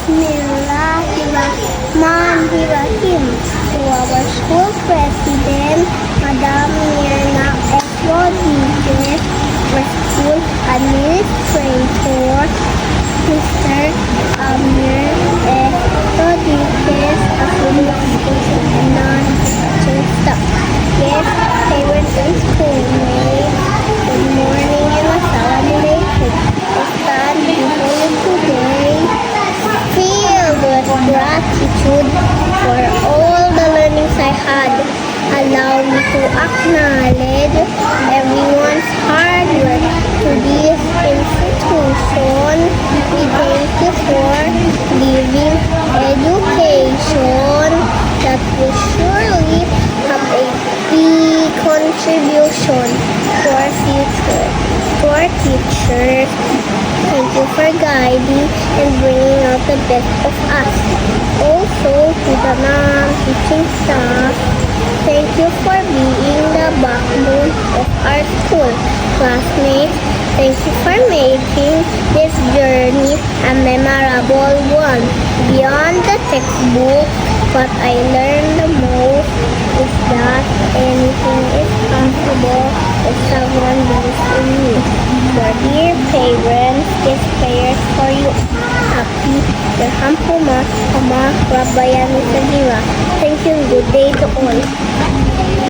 Bismillahirrahmanirrahim. To our school president, Madam Mirna F. Rodriguez, our school administrator, Mr. Amir F. Rodriguez, association and non-teaching staff. Guests, parents, and schoolmates, good morning and assalamualaikum. I stand before you today filled with gratitude for all the learnings I had. Allow me to acknowledge everyone's hard work to this institution. We thank you for giving education that will surely have a big contribution to our future. To our teachers, thank you for guiding and bringing out the best of us. Also, to the non-teaching staff, thank you for being the backbone of our school. Classmates, thank you for making this journey a memorable one. Beyond the textbook, what I learned the most is that anything is possible if someone believes in you. For dear parents, this prayer is for you. Happy Yarhamhuma Kama Rabbayani Sagira. Thank you and good day to all.